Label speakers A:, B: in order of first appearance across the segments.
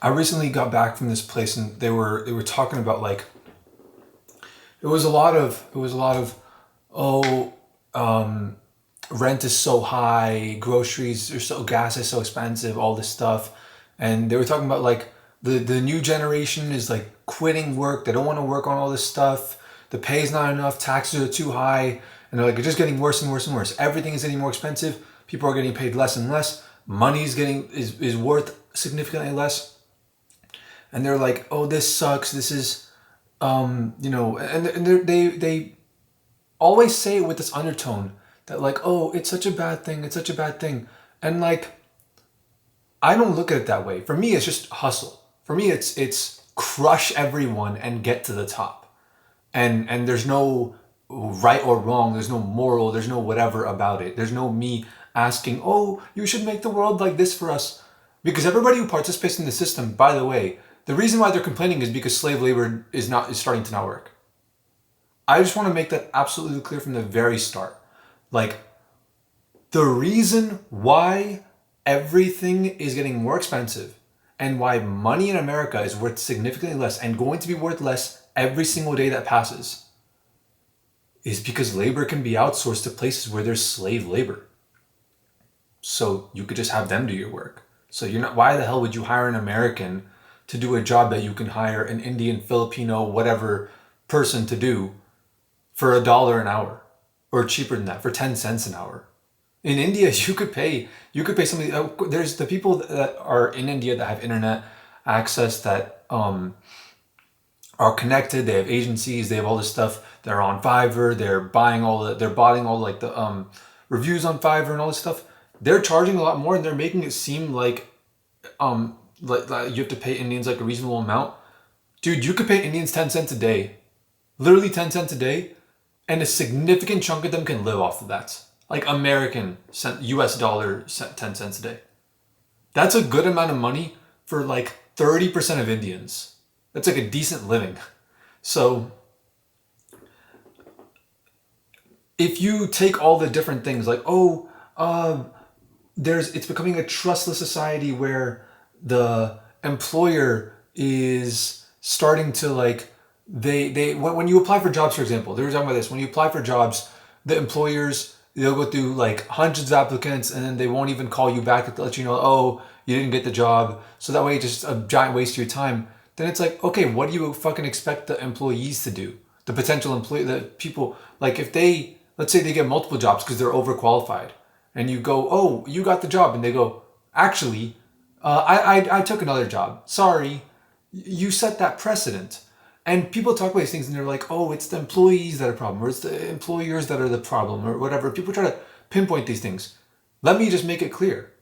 A: I recently got back from this place and they were talking about like it was a lot of oh rent is so high, groceries are so gas is so expensive, all this stuff. And they were talking about like the new generation is like quitting work, they don't want to work on all this stuff, the pay is not enough, taxes are too high, and they're like it's just getting worse and worse and worse. Everything is getting more expensive, people are getting paid less and less, money is worth significantly less. And they're like, oh, this sucks, this is and they always say it with this undertone that like, oh, it's such a bad thing, it's such a bad thing. And like, I don't look at it that way. For me, it's just hustle. For me, it's crush everyone and get to the top. And there's no right or wrong, there's no moral, there's no whatever about it. There's no me asking, oh, you should make the world like this for us. Because everybody who participates in the system, by the way, the reason why they're complaining is because slave labor is starting to not work. I just want to make that absolutely clear from the very start. Like, the reason why everything is getting more expensive and why money in America is worth significantly less and going to be worth less every single day that passes is because labor can be outsourced to places where there's slave labor. So you could just have them do your work. So you're not, why the hell would you hire an American to do a job that you can hire an Indian, Filipino, whatever person to do for $1 an hour, or cheaper than that, for 10 cents an hour? In India, you could pay somebody. There's the people that are in India that have internet access, that are connected. They have agencies. They have all this stuff. They're on Fiverr. They're buying all like the reviews on Fiverr and all this stuff. They're charging a lot more, and they're making it seem like you have to pay Indians like a reasonable amount. Dude, you could pay Indians 10 cents a day, literally 10 cents a day, and a significant chunk of them can live off of that. Like American US dollar 10 cents a day. That's a good amount of money for like 30% of Indians. That's like a decent living. So if you take all the different things like, it's becoming a trustless society where the employer is starting to like, when you apply for jobs, for example, they were talking about this. When you apply for jobs, the employers, they'll go through like hundreds of applicants and then they won't even call you back to let you know, oh, you didn't get the job. So that way it's just a giant waste of your time. Then it's like, okay, what do you fucking expect the employees to do? The potential employee, the people, like if they, let's say they get multiple jobs because they're overqualified, and you go, oh, you got the job. And they go, actually, I took another job. Sorry, you set that precedent. And people talk about these things and they're like, oh, it's the employees that are the problem, or it's the employers that are the problem, or whatever. People try to pinpoint these things. Let me just make it clear.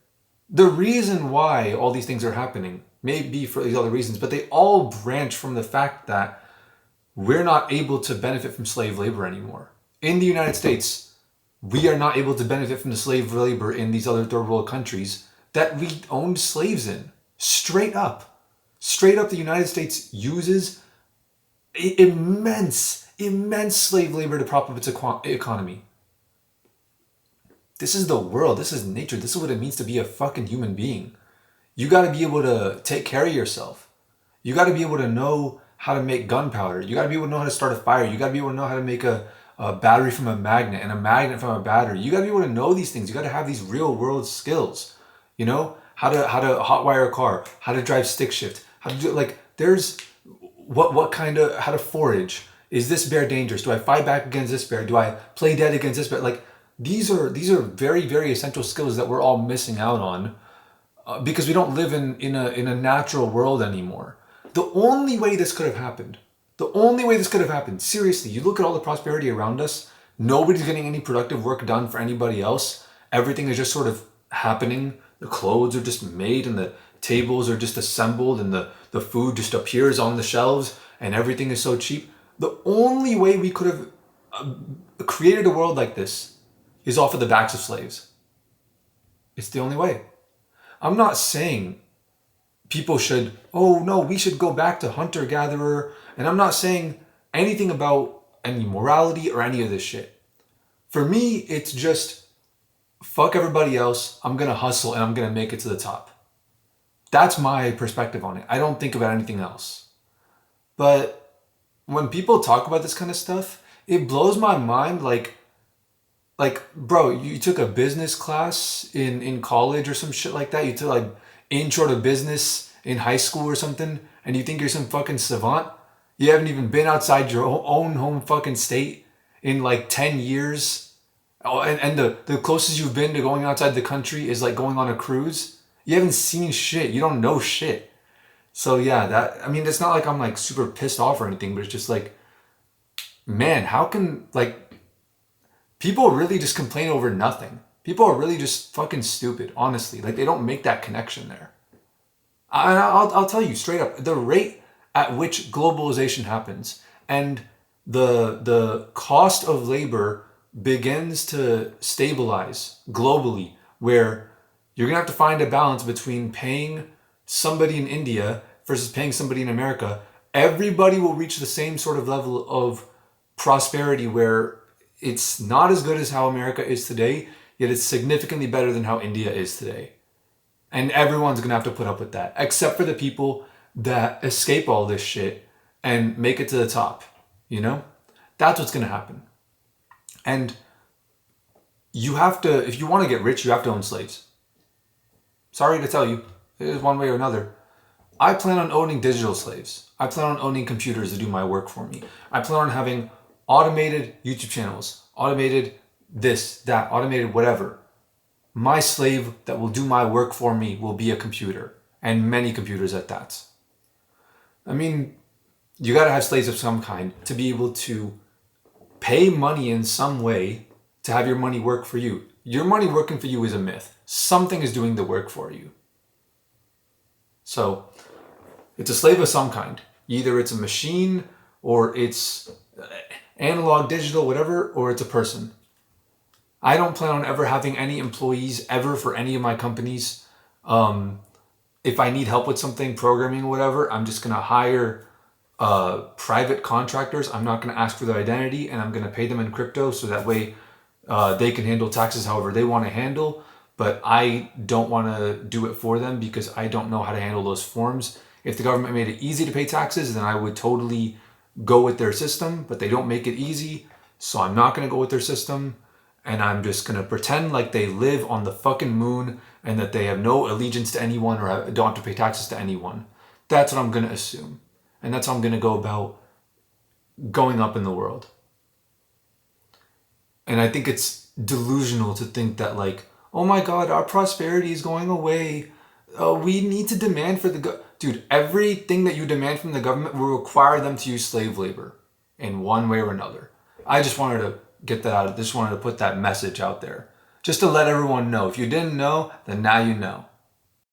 A: The reason why all these things are happening may be for these other reasons, but they all branch from the fact that we're not able to benefit from slave labor anymore. In the United States, we are not able to benefit from the slave labor in these other third world countries that we owned slaves in. Straight up. Straight up, the United States uses immense slave labor to prop up its economy. This is the world. This is nature. This is what it means to be a fucking human being. You got to be able to take care of yourself. You got to be able to know how to make gunpowder. You got to be able to know how to start a fire. You got to be able to know how to make a battery from a magnet and a magnet from a battery. You got to be able to know these things. You got to have these real world skills. You know, how to hotwire a car, how to drive stick shift, how to do like there's how to forage. Is this bear dangerous? Do I fight back against this bear? Do I play dead against this bear? Like these are very, very essential skills that we're all missing out on because we don't live in a natural world anymore. The only way this could have happened, seriously, you look at all the prosperity around us, nobody's getting any productive work done for anybody else. Everything is just sort of happening. The clothes are just made and the tables are just assembled and the food just appears on the shelves and everything is so cheap. The only way we could have created a world like this is off of the backs of slaves. It's the only way. I'm not saying people should, oh no, we should go back to hunter-gatherer. And I'm not saying anything about any morality or any of this shit. For me, it's just fuck everybody else. I'm going to hustle and I'm going to make it to the top. That's my perspective on it. I don't think about anything else. But when people talk about this kind of stuff, it blows my mind. Bro, you took a business class in college or some shit like that. You took like intro to business in high school or something, and you think you're some fucking savant. You haven't even been outside your own home fucking state in like 10 years. Oh, and the closest you've been to going outside the country is like going on a cruise. You haven't seen shit. You don't know shit. So yeah, I mean, it's not like I'm like super pissed off or anything, but it's just like, man, how can like people really just complain over nothing? People are really just fucking stupid, honestly. Like they don't make that connection there. I'll tell you straight up, the rate at which globalization happens and the cost of labor begins to stabilize globally, where you're gonna have to find a balance between paying somebody in India versus paying somebody in America. Everybody will reach the same sort of level of prosperity where it's not as good as how America is today, yet it's significantly better than how India is today. And everyone's gonna have to put up with that, except for the people that escape all this shit and make it to the top, you know? That's what's gonna happen. And you have to, if you wanna get rich, you have to own slaves. Sorry to tell you, it is one way or another. I plan on owning digital slaves. I plan on owning computers to do my work for me. I plan on having automated YouTube channels, automated this, that, automated whatever. My slave that will do my work for me will be a computer, and many computers at that. I mean, you gotta have slaves of some kind to be able to pay money in some way to have your money work for you. Your money working for you is a myth. Something is doing the work for you. So, it's a slave of some kind. Either it's a machine, or it's analog, digital, whatever, or it's a person. I don't plan on ever having any employees ever for any of my companies. If I need help with something, programming or whatever, I'm just gonna hire private contractors. I'm not gonna ask for their identity, and I'm gonna pay them in crypto so that way they can handle taxes however they want to handle. But I don't want to do it for them because I don't know how to handle those forms. If the government made it easy to pay taxes, then I would totally go with their system, but they don't make it easy, so I'm not gonna go with their system. And I'm just gonna pretend like they live on the fucking moon and that they have no allegiance to anyone or don't have to pay taxes to anyone. That's what I'm gonna assume. And that's how I'm gonna go about going up in the world. And I think it's delusional to think that like, oh my God, our prosperity is going away. We need to demand for dude, everything that you demand from the government will require them to use slave labor in one way or another. I just wanted to get that out. Just wanted to put that message out there. Just to let everyone know. If you didn't know, then now you know.